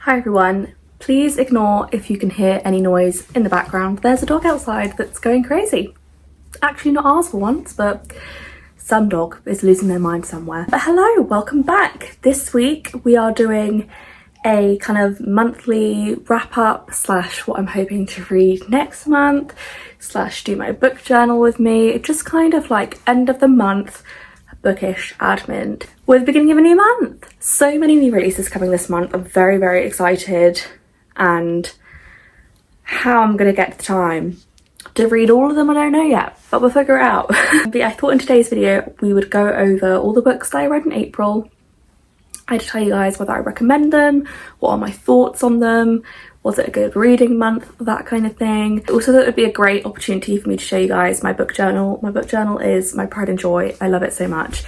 Hi everyone, please ignore if you can hear any noise in the background. There's a dog outside that's going crazy. Actually not ours for once, but some dog is losing their mind somewhere. But hello, welcome back. This week we are doing a kind of monthly wrap up slash what I'm hoping to read next month slash do my book journal with me. Just kind of like end of the month bookish admin with the beginning of a new month. So many new releases coming this month. I'm very excited, and how I'm gonna get the time to read all of them I don't know yet, but we'll figure it out. But yeah, I thought in today's video we would go over all the books that I read in April. I'd tell you guys whether I recommend them, what are my thoughts on them, was it a good reading month, that kind of thing. Also, that would be a great opportunity for me to show you guys my book journal. My book journal is my pride and joy. I love it so much.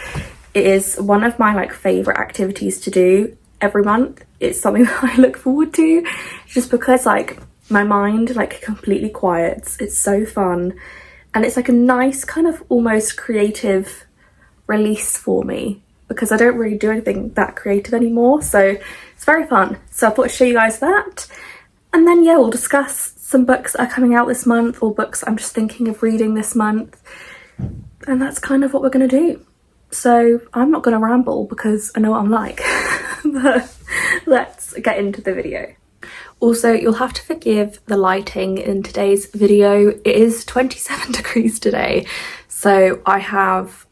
It is one of my favourite activities to do every month. It's something that I look forward to just because my mind completely quiets. It's so fun, and it's a nice kind of almost creative release for me because I don't really do anything that creative anymore, so it's very fun. So I thought I'd show you guys that, and then yeah, we'll discuss some books that are coming out this month or books I'm just thinking of reading this month, and that's kind of what we're going to do. So I'm not going to ramble because I know what I'm like, but let's get into the video. Also, you'll have to forgive the lighting in today's video. It is 27 degrees today, so I have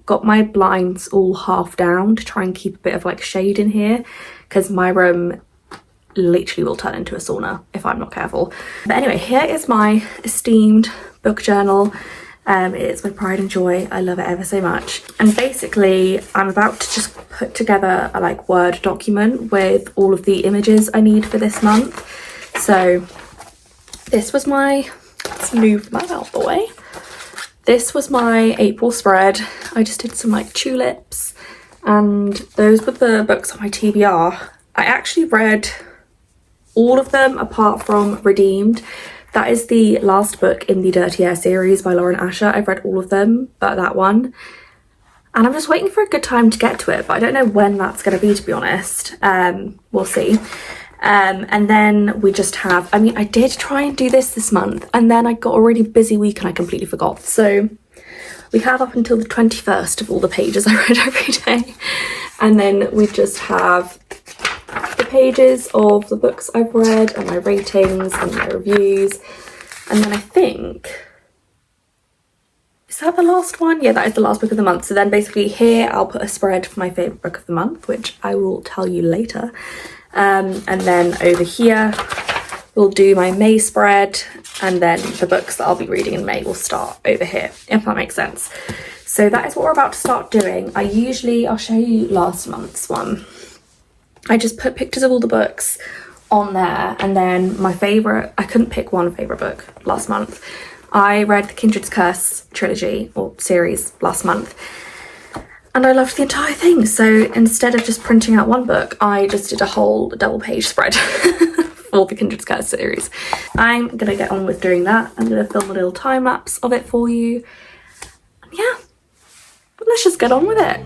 got my blinds all half down to try and keep a bit of shade in here because my room literally will turn into a sauna if I'm not careful. But anyway, here is my esteemed book journal. It's my pride and joy. I love it ever so much. And basically I'm about to just put together a Word document with all of the images I need for this month. So this was my, let's move that out the way. This was my April spread. I just did some tulips, and those were the books on my TBR. I actually read all of them apart from Redeemed. That is the last book in the Dirty Air series by Lauren Asher. I've read all of them but that one, and I'm just waiting for a good time to get to it, but I don't know when that's going to be, to be honest. We'll see. And then we just have, I did try and do this month, and then I got a really busy week and I completely forgot. So we have up until the 21st of all the pages I read every day, and then we just have the pages of the books I've read and my ratings and my reviews. And then I think, is that the last one? Yeah, that is the last book of the month. So then basically here I'll put a spread for my favourite book of the month, which I will tell you later. And then over here we'll do my May spread, and then the books that I'll be reading in May will start over here, if that makes sense. So that is what we're about to start doing. I'll show you last month's one. I just put pictures of all the books on there, and then my favourite, I couldn't pick one favourite book last month. I read the Kindred's Curse trilogy or series last month, and I loved the entire thing. So instead of just printing out one book, I just did a whole double page spread for the Kindred's Curse series. I'm gonna get on with doing that. I'm gonna film a little time lapse of it for you. And yeah, but let's just get on with it.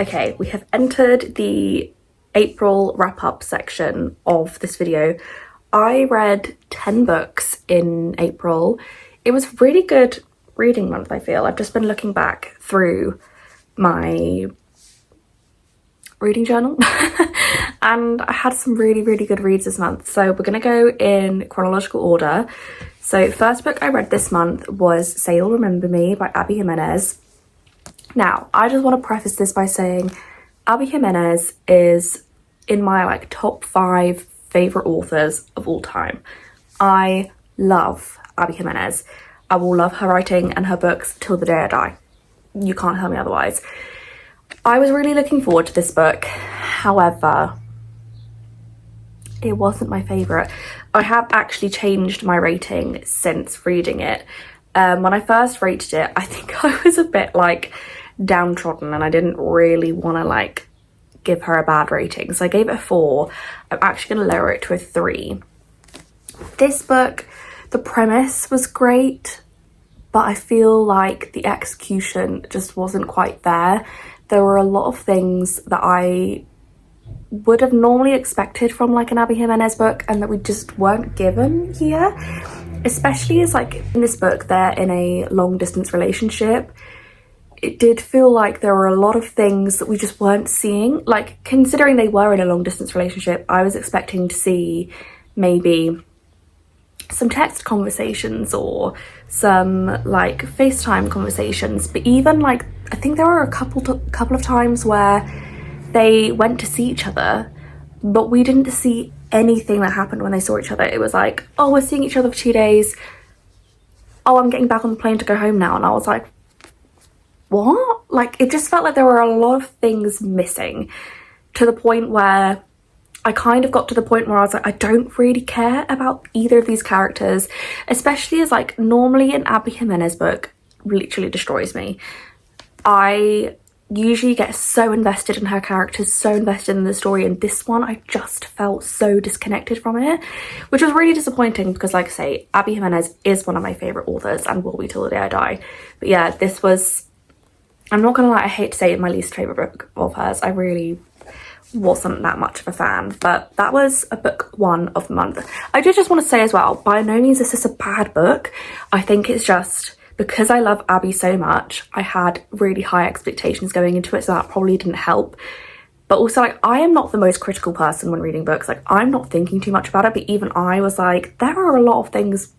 Okay, we have entered the April wrap-up section of this video. I read 10 books in April. It was really good reading month, I feel. I've just been looking back through my reading journal and I had some really good reads this month. So we're gonna go in chronological order. So first book I read this month was Say You'll Remember Me by Abby Jimenez. Now, I just want to preface this by saying Abby Jimenez is in my like top 5 favorite authors of all time. I love Abby Jimenez. I will love her writing and her books till the day I die. You can't tell me otherwise. I was really looking forward to this book. However, it wasn't my favourite. I have actually changed my rating since reading it. When I first rated it, I think I was a bit like downtrodden and I didn't really want to like give her a bad rating. So I gave it a 4. I'm actually going to lower it to a 3. This book, the premise was great, but I feel like the execution just wasn't quite there. There were a lot of things that I would have normally expected from like an Abby Jimenez book and that we just weren't given here. Especially as like in this book, they're in a long distance relationship. It did feel like there were a lot of things that we just weren't seeing. Like considering they were in a long distance relationship, I was expecting to see maybe some text conversations or some like FaceTime conversations, but even like I think there were a couple of times where they went to see each other, but we didn't see anything that happened when they saw each other. It was like, oh, we're seeing each other for 2 days. Oh, I'm getting back on the plane to go home now. And I was like, what? Like, it just felt like there were a lot of things missing to the point where I kind of got to the point where I was like, I don't really care about either of these characters, especially as like normally an Abby Jimenez book literally destroys me. I usually get so invested in her characters, so invested in the story, and this one I just felt so disconnected from it, which was really disappointing because like I say, Abby Jimenez is one of my favourite authors and will be till the day I die. But yeah, this was, I'm not gonna lie, I hate to say it, my least favourite book of hers. I really wasn't that much of a fan, but that was a book 1 of the month. I did just want to say as well, by no means is this a bad book. I think it's just because I love Abby so much, I had really high expectations going into it, so that probably didn't help. But also, like, I am not the most critical person when reading books. Like, I'm not thinking too much about it, but even I was like, there are a lot of things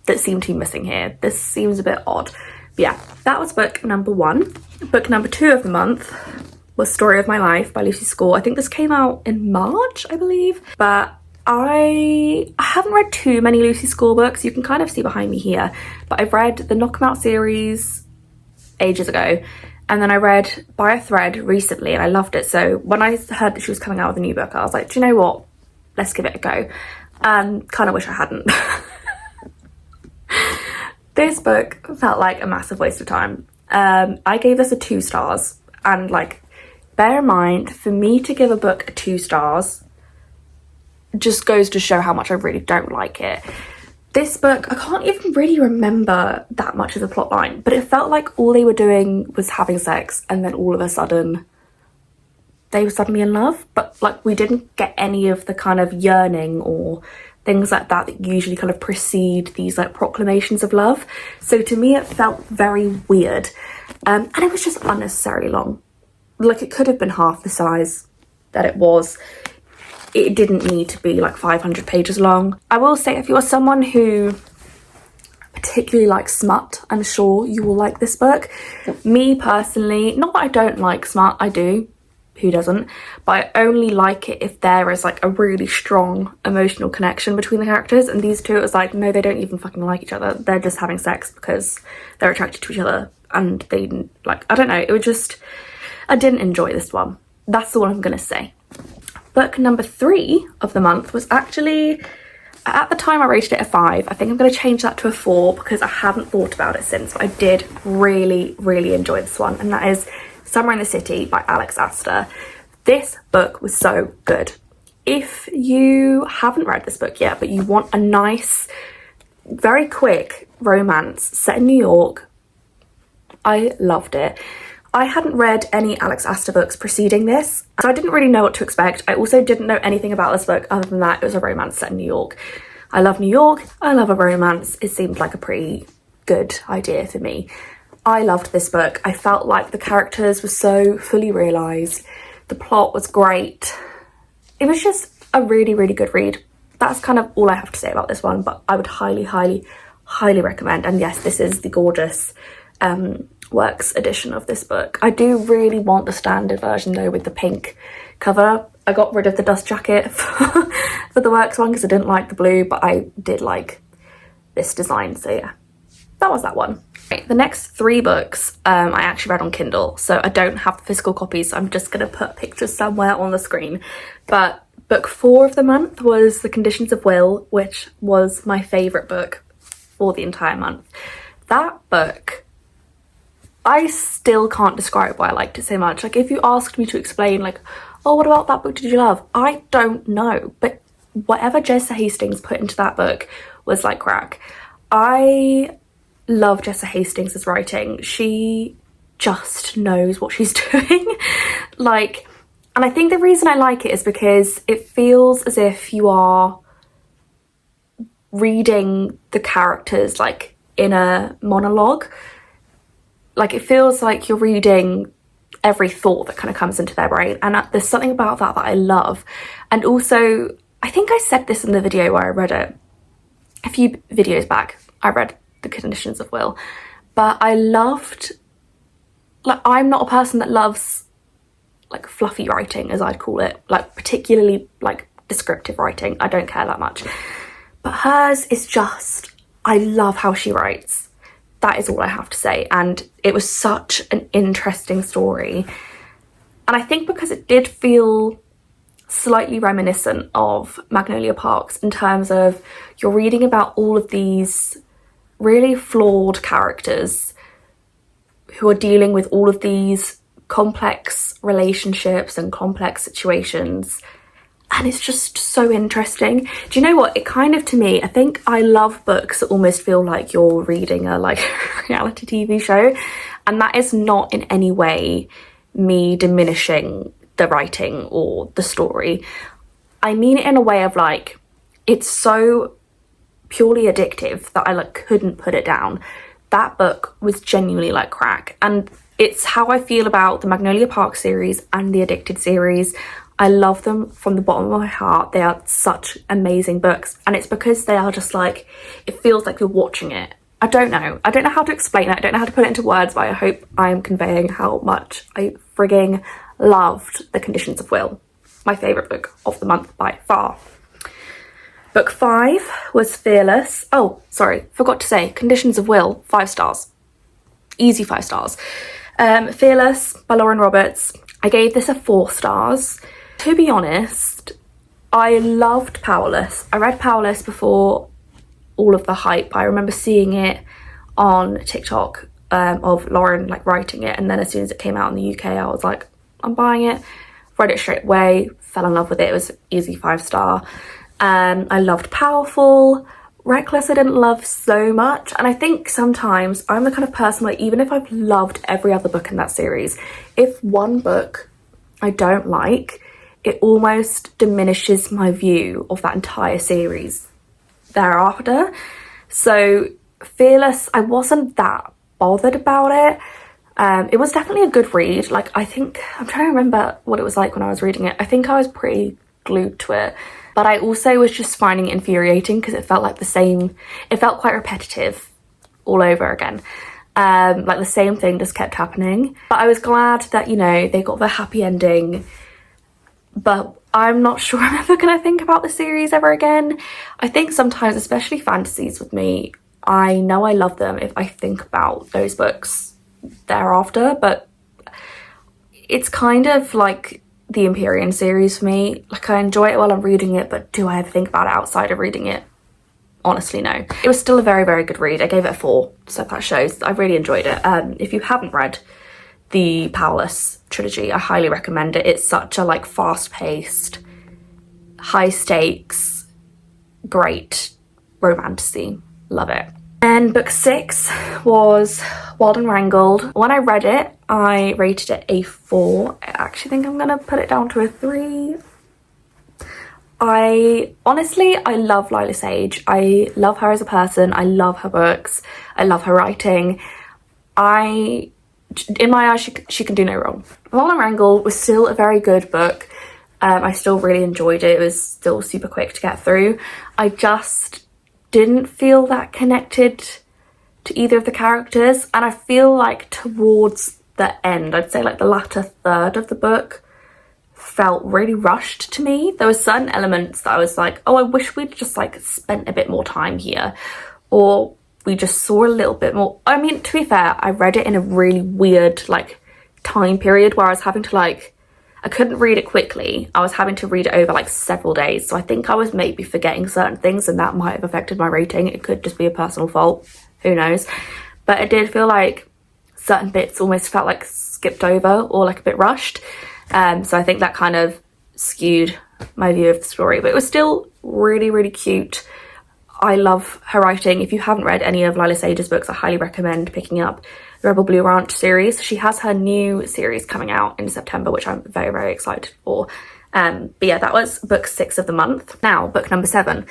that seem to be missing here. This seems a bit odd. But yeah, that was book number 1. Book number 2 of the month was Story of My Life by Lucy Score. I think this came out in March, I believe. But I haven't read too many Lucy Score books. You can kind of see behind me here. But I've read the Knock 'Em Out series ages ago. And then I read By a Thread recently and I loved it. So when I heard that she was coming out with a new book, I was like, do you know what? Let's give it a go. Kind of wish I hadn't. This book felt like a massive waste of time. I gave this a 2 stars. And like, bear in mind, for me to give a book 2 stars just goes to show how much I really don't like it. This book, I can't even really remember that much of the plot line, but it felt like all they were doing was having sex and then all of a sudden they were suddenly in love, but like we didn't get any of the kind of yearning or things like that that usually kind of precede these like proclamations of love. So to me it felt very weird, and it was just unnecessarily long. Like it could have been half the size that it was. It didn't need to be like 500 pages long. I will say, if you're someone who particularly likes smut, I'm sure you will like this book. Me personally, not that I don't like smut, I do, who doesn't, but I only like it if there is like a really strong emotional connection between the characters, and these two, it was like, no, they don't even fucking like each other. They're just having sex because they're attracted to each other, and they, like, I don't know, it was just, I didn't enjoy this one. That's all I'm gonna say. Book number 3 of the month was actually, at the time I rated it a 5. I think I'm going to change that to a 4 because I haven't thought about it since, but I did really enjoy this one, and that is Summer in the City by Alex Aster. This book was so good. If you haven't read this book yet, but you want a nice, very quick romance set in New York, I loved it. I hadn't read any Alex Aster books preceding this, so I didn't really know what to expect. I also didn't know anything about this book other than that it was a romance set in New York. I love New York, I love a romance. It seemed like a pretty good idea for me. I loved this book. I felt like the characters were so fully realised. The plot was great. It was just a really, really good read. That's kind of all I have to say about this one, but I would highly, highly, highly recommend. And yes, this is the gorgeous Works edition of this book. I do really want the standard version though with the pink cover. I got rid of the dust jacket for the Works one because I didn't like the blue, but I did like this design, so yeah, that was that one. Right, the next 3 books I actually read on Kindle, so I don't have the physical copies, so I'm just going to put pictures somewhere on the screen. But book 4 of the month was The Conditions of Will, which was my favourite book for the entire month. That book, I still can't describe why I liked it so much. Like, if you asked me to explain, like, oh, what about that book did you love? I don't know, but whatever Jessa Hastings put into that book was like crack. I love Jessa Hastings' writing. She just knows what she's doing. Like, and I think the reason I like it is because it feels as if you are reading the characters like in a monologue. Like, it feels like you're reading every thought that kind of comes into their brain, and there's something about that I love. And also, I think I said this in the video where I read it a few videos back. I read The Conditions of Will, but I loved, like, I'm not a person that loves like fluffy writing, as I'd call it, like particularly like descriptive writing. I don't care that much, but hers is just, I love how she writes. That is all I have to say. And it was such an interesting story. And I think because it did feel slightly reminiscent of Magnolia Parks in terms of you're reading about all of these really flawed characters who are dealing with all of these complex relationships and complex situations. And it's just so interesting. Do you know what? It kind of, to me, I think I love books that almost feel like you're reading a like reality TV show. And that is not in any way me diminishing the writing or the story. I mean it in a way of like, it's so purely addictive that I like couldn't put it down. That book was genuinely like crack. And it's how I feel about the Magnolia Park series and the Addicted series. I love them from the bottom of my heart. They are such amazing books. And it's because they are just like, it feels like you're watching it. I don't know how to explain it. I don't know how to put it into words, but I hope I'm conveying how much I frigging loved The Conditions of Will. My favourite book of the month by far. Book 5 was Fearless. Oh, sorry, forgot to say, Conditions of Will, 5 stars. Easy 5 stars. Fearless by Lauren Roberts. I gave this a 4 stars. To be honest, I loved Powerless. I read Powerless before all of the hype. I remember seeing it on TikTok of Lauren like writing it, and then as soon as it came out in the UK, I was like, I'm buying it. Read it straight away, fell in love with it. It was easy 5 star. I loved Powerful. Reckless I didn't love so much, and I think sometimes I'm the kind of person where even if I've loved every other book in that series, if one book I don't like, it almost diminishes my view of that entire series thereafter. So Fearless, I wasn't that bothered about it. It was definitely a good read. Like, I think, I'm trying to remember what it was like when I was reading it. I think I was pretty glued to it. But I also was just finding it infuriating because it felt like the same, it felt quite repetitive all over again. Like the same thing just kept happening. But I was glad that, you know, they got the happy ending. But I'm not sure I'm ever going to think about the series ever again. I think sometimes, especially fantasies with me, I know I love them if I think about those books thereafter. But it's kind of like the Empyrean series for me. Like, I enjoy it while I'm reading it, but do I ever think about it outside of reading it? Honestly, no. It was still a very, very good read. I gave it a 4, so that shows I really enjoyed it. If you haven't read the Powerless trilogy, I highly recommend it. It's such a like fast-paced, high stakes, great romantasy. Love it. And book 6 was Wild and Wrangled. When I read it, I rated it a 4. I actually think I'm gonna put it down to a 3. I love Lila Sage. I love her as a person. I love her books. I love her writing. In my eyes, she can do no wrong. Wild and Wrangled was still a very good book. I still really enjoyed it. It was still super quick to get through. I just didn't feel that connected to either of the characters, and I feel like towards the end, I'd say like the latter third of the book, felt really rushed to me. There were certain elements that I was like, oh, I wish we'd just like spent a bit more time here, or we just saw a little bit more. I mean, to be fair, I read it in a really weird like time period where I was having to like, I couldn't read it quickly. I was having to read it over like several days. So I think I was maybe forgetting certain things, and that might have affected my rating. It could just be a personal fault. Who knows? But it did feel like certain bits almost felt like skipped over or like a bit rushed. So I think that kind of skewed my view of the story. But it was still really, really cute. I love her writing. If you haven't read any of Lila Sage's books, I highly recommend picking up the Rebel Blue Ranch series. She has her new series coming out in September, which I'm very, very excited for. But yeah, that was book 6 of the month. Now, book number 7.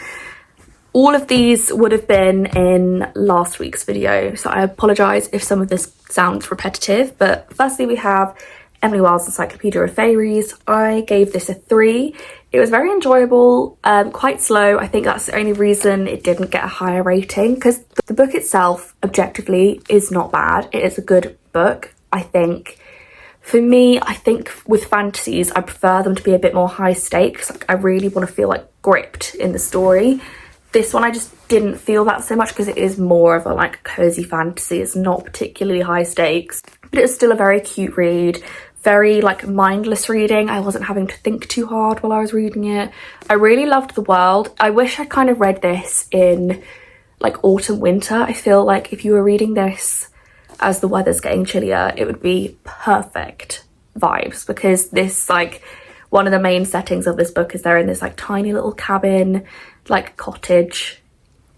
All of these would have been in last week's video, so I apologise if some of this sounds repetitive. But firstly, we have Emily Wilde's Encyclopedia of Fairies. I gave this a 3. It was very enjoyable, quite slow. I think that's the only reason it didn't get a higher rating, because the book itself, objectively, is not bad. It is a good book. I think, for me, I think with fantasies, I prefer them to be a bit more high stakes. Like, I really want to feel like gripped in the story. This one, I just didn't feel that so much because it is more of a like cozy fantasy. It's not particularly high stakes, but it's still a very cute read. Very like mindless reading. I wasn't having to think too hard while I was reading it. I really loved the world. I wish I kind of read this in like autumn, winter. I feel like if you were reading this as the weather's getting chillier, it would be perfect vibes, because this like one of the main settings of this book is they're in this like tiny little cabin, like cottage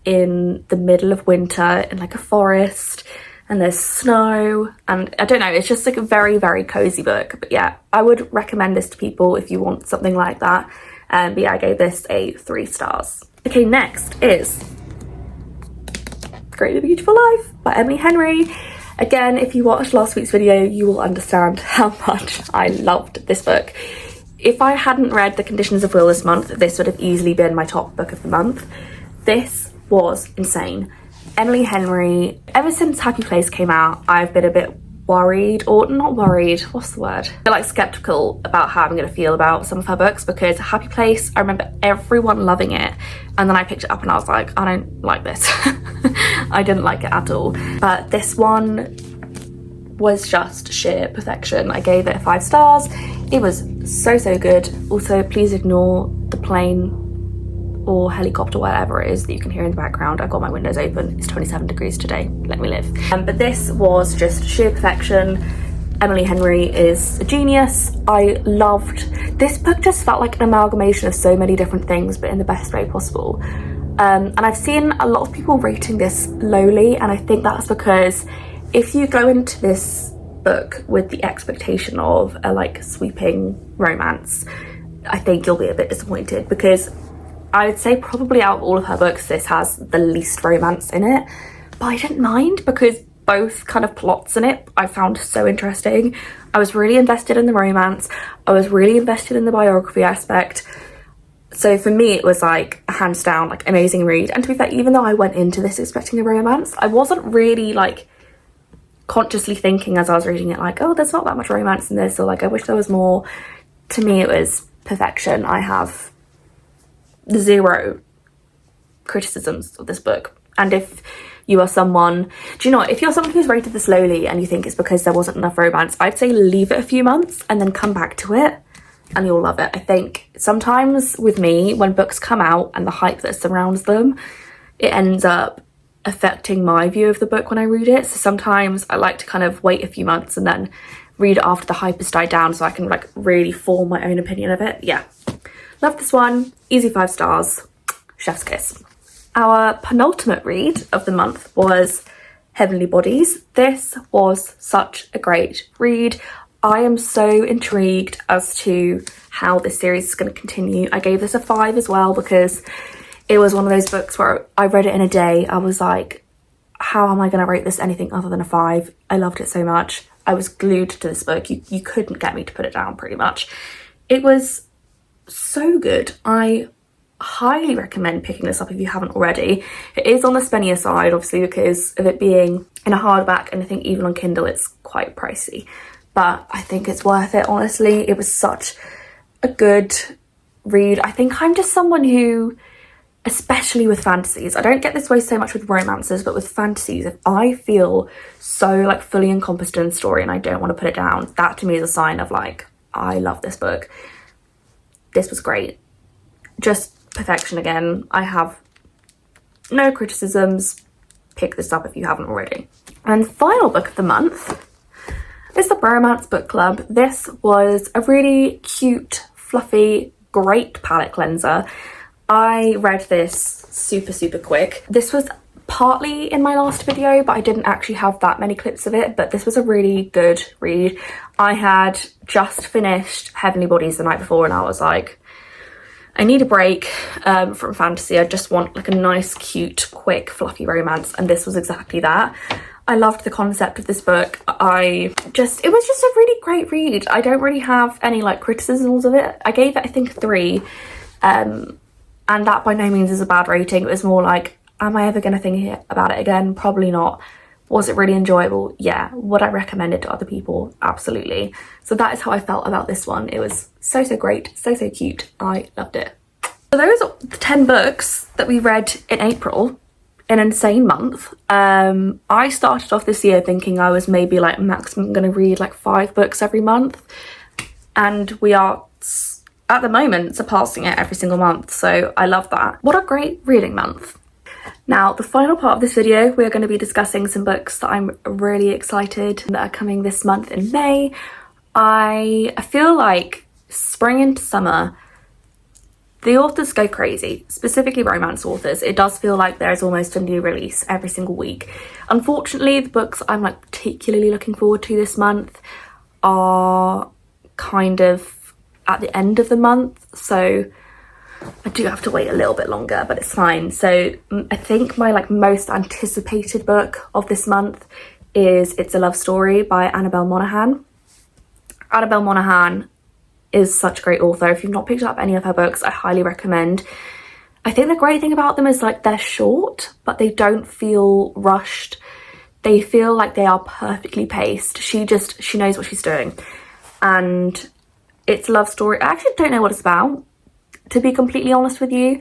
in the middle of winter in like a forest. And there's snow, and I don't know, it's just like a very, very cozy book. But yeah, I would recommend this to people if you want something like that. But yeah, I gave this a 3 stars. Okay, next is Greatly Beautiful Life by Emily Henry. Again, if you watched last week's video, you will understand how much I loved this book. If I hadn't read The Conditions of Will this month, this would have easily been my top book of the month. This was insane. Emily Henry, ever since Happy Place came out, I've been a bit worried, or not worried, what's the word? I feel like skeptical about how I'm going to feel about some of her books, because Happy Place, I remember everyone loving it, and then I picked it up and I was like, I don't like this. I didn't like it at all. But this one was just sheer perfection. I gave it 5 stars. It was so, so good. Also, please ignore the plane or helicopter, whatever it is that you can hear in the background. I've got my windows open. It's 27 degrees today. Let me live. But this was just sheer perfection. Emily Henry is a genius. I loved this book. Just felt like an amalgamation of so many different things, but in the best way possible. And I've seen a lot of people rating this lowly, and I think that's because if you go into this book with the expectation of a like sweeping romance, I think you'll be a bit disappointed, because I would say probably out of all of her books, this has the least romance in it. But I didn't mind, because both kind of plots in it I found so interesting. I was really invested in the romance. I was really invested in the biography aspect. So for me, it was like a hands down, like amazing read. And to be fair, even though I went into this expecting a romance, I wasn't really like consciously thinking as I was reading it like, oh, there's not that much romance in this, or like I wish there was more. To me, it was perfection. I have 0 criticisms of this book. And if you are someone, do you know what, if you're someone who's rated this lowly and you think it's because there wasn't enough romance, I'd say leave it a few months and then come back to it and you'll love it. I think sometimes with me, when books come out and the hype that surrounds them, it ends up affecting my view of the book when I read it. So sometimes I like to kind of wait a few months and then read it after the hype has died down, so I can like really form my own opinion of it. Yeah, love this one. Easy 5 stars. Chef's kiss. Our penultimate read of the month was Heavenly Bodies. This was such a great read. I am so intrigued as to how this series is going to continue. I gave this a 5 as well because it was one of those books where I read it in a day. I was like, how am I going to rate this anything other than a 5? I loved it so much. I was glued to this book. You couldn't get me to put it down, pretty much. It was so good. I highly recommend picking this up if you haven't already. It is on the spennier side, obviously, because of it being in a hardback, and I think even on Kindle it's quite pricey. But I think it's worth it, honestly. It was such a good read. I think I'm just someone who, especially with fantasies, I don't get this way so much with romances, but with fantasies, if I feel so like fully encompassed in the story and I don't want to put it down, that to me is a sign of like, I love this book. This was great. Just perfection again. I have no criticisms. Pick this up if you haven't already. And final book of the month is the Bromance Book Club. This was a really cute, fluffy, great palette cleanser. I read this super quick. This was partly in my last video, but I didn't actually have that many clips of it, but this was a really good read. I had just finished Heavenly Bodies the night before and I was like, I need a break from fantasy. I just want like a nice, cute, quick, fluffy romance, and this was exactly that. I loved the concept of this book. It was just a really great read. I don't really have any like criticisms of it. I gave it, I think, 3, and that by no means is a bad rating. It was more like, am I ever going to think about it again? Probably not. Was it really enjoyable? Yeah. Would I recommend it to other people? Absolutely. So that is how I felt about this one. It was so great, so cute. I loved it. So those are the 10 books that we read in April. An insane month. I started off this year thinking I was maybe like maximum going to read like 5 books every month, and we are at the moment surpassing it every single month, so I love that. What a great reading month. Now, the final part of this video, we're going to be discussing some books that I'm really excited that are coming this month in May. I feel like spring into summer, the authors go crazy, specifically romance authors. It does feel like there's almost a new release every single week. Unfortunately, the books I'm like particularly looking forward to this month are kind of at the end of the month, so I do have to wait a little bit longer, but it's fine. So I think my like most anticipated book of this month is It's a Love Story by Annabel Monaghan. Annabel Monaghan is such a great author. If you've not picked up any of her books, I highly recommend. I think the great thing about them is like they're short, but they don't feel rushed. They feel like they are perfectly paced. She knows what she's doing. And It's a Love Story, I actually don't know what it's about, to be completely honest with you,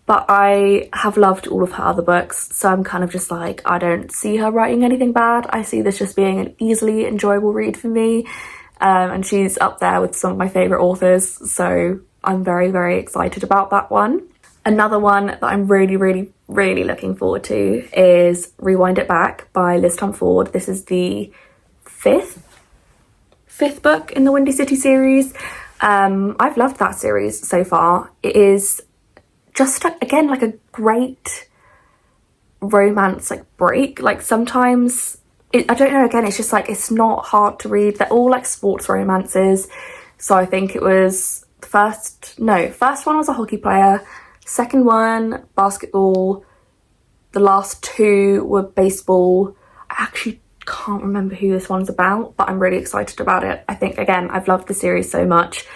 but I have loved all of her other books, so I'm kind of just like, I don't see her writing anything bad. I see this just being an easily enjoyable read for me. And she's up there with some of my favourite authors, so I'm very excited about that one. Another one that I'm really looking forward to is Rewind It Back by Liz Tomford. This is the fifth book in the Windy City series. I've loved that series so far. It is just, again, like a great romance like break. Like sometimes I don't know, again, it's just like, it's not hard to read. They're all like sports romances. So I think it was first one was a hockey player, second one basketball, the last 2 were baseball. I actually can't remember who this one's about, but I'm really excited about it. I think, again, I've loved the series so much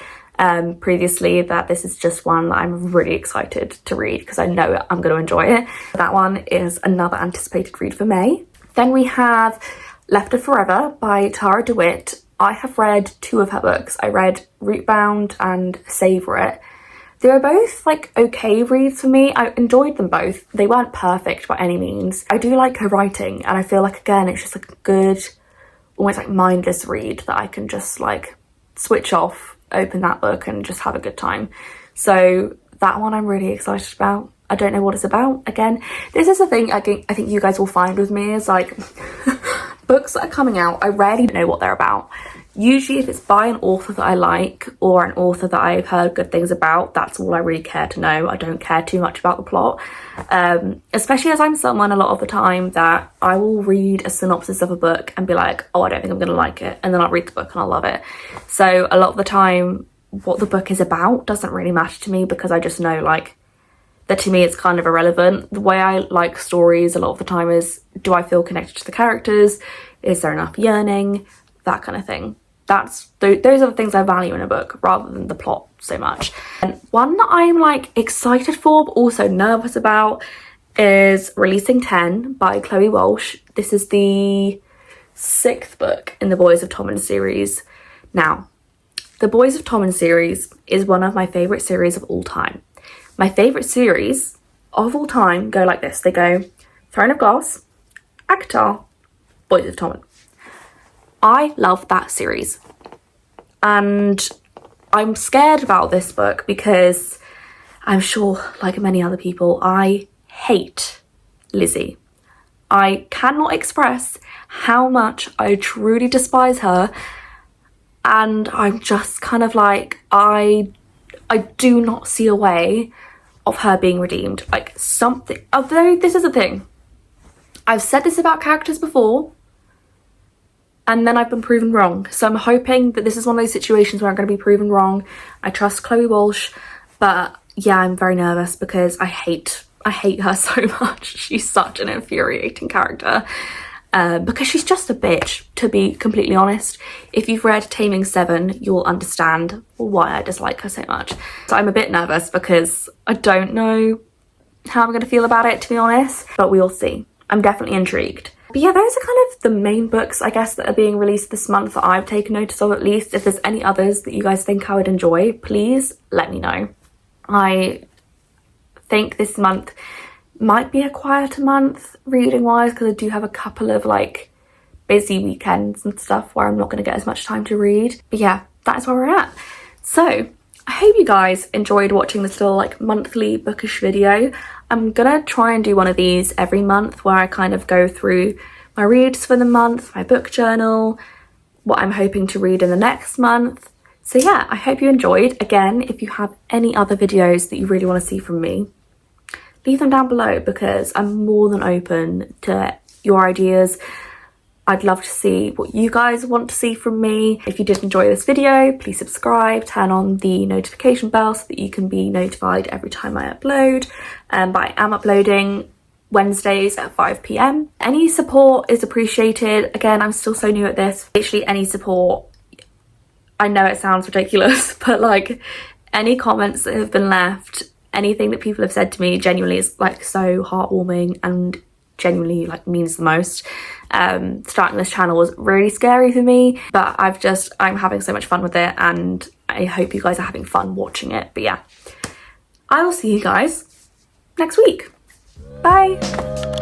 previously that this is just one that I'm really excited to read because I know I'm going to enjoy it. That one is another anticipated read for May. Then we have Left of Forever by Tara DeWitt. I have read 2 of her books. I read Rootbound and Savour It. They were both like okay reads for me. I enjoyed them both. They weren't perfect by any means. I do like her writing, and I feel like, again, it's just like a good, almost like mindless read that I can just like switch off, open that book and just have a good time. So that one I'm really excited about. I don't know what it's about. Again, this is the thing I think you guys will find with me is like books that are coming out, I rarely know what they're about. Usually if it's by an author that I like or an author that I've heard good things about, that's all I really care to know. I don't care too much about the plot, especially as I'm someone a lot of the time that I will read a synopsis of a book and be like, oh, I don't think I'm gonna like it, and then I'll read the book and I'll love it. So a lot of the time what the book is about doesn't really matter to me, because I just know like that to me it's kind of irrelevant. The way I like stories a lot of the time is, do I feel connected to the characters? Is there enough yearning? That kind of thing. Those are the things I value in a book rather than the plot so much. And one that I'm like excited for but also nervous about is Releasing 10 by Chloe Walsh. This is the 6th book in the Boys of Tommen series. Now, the Boys of Tommen series is one of my favourite series of all time. My favourite series of all time go like this. They go Throne of Glass, ACOTAR, Boys of Tommen. I love that series, and I'm scared about this book because I'm sure, like many other people, I hate Lizzie. I cannot express how much I truly despise her, and I'm just kind of like, I do not see a way of her being redeemed. Like something, although this is the thing, I've said this about characters before, and then I've been proven wrong. So I'm hoping that this is one of those situations where I'm going to be proven wrong. I trust Chloe Walsh, but yeah, I'm very nervous because I hate her so much. She's such an infuriating character, because she's just a bitch, to be completely honest. If you've read Taming 7, you'll understand why I dislike her so much. So I'm a bit nervous because I don't know how I'm going to feel about it, to be honest, but we'll see. I'm definitely intrigued. But yeah, those are kind of the main books, I guess, that are being released this month that I've taken notice of, at least. If there's any others that you guys think I would enjoy, please let me know. I think this month might be a quieter month reading-wise, because I do have a couple of like busy weekends and stuff where I'm not going to get as much time to read. But yeah, that's where we're at. So I hope you guys enjoyed watching this little like monthly bookish video. I'm gonna try and do one of these every month where I kind of go through my reads for the month, my book journal, what I'm hoping to read in the next month. So yeah, I hope you enjoyed. Again, if you have any other videos that you really want to see from me, leave them down below, because I'm more than open to your ideas. I'd love to see what you guys want to see from me. If you did enjoy this video, please subscribe, turn on the notification bell so that you can be notified every time I upload. But I am uploading Wednesdays at 5 p.m. Any support is appreciated. Again, I'm still so new at this. Literally any support. I know it sounds ridiculous, but like any comments that have been left, anything that people have said to me genuinely is like so heartwarming and genuinely like means the most. Starting this channel was really scary for me, but I'm having so much fun with it, and I hope you guys are having fun watching it. But yeah, I will see you guys next week. Bye.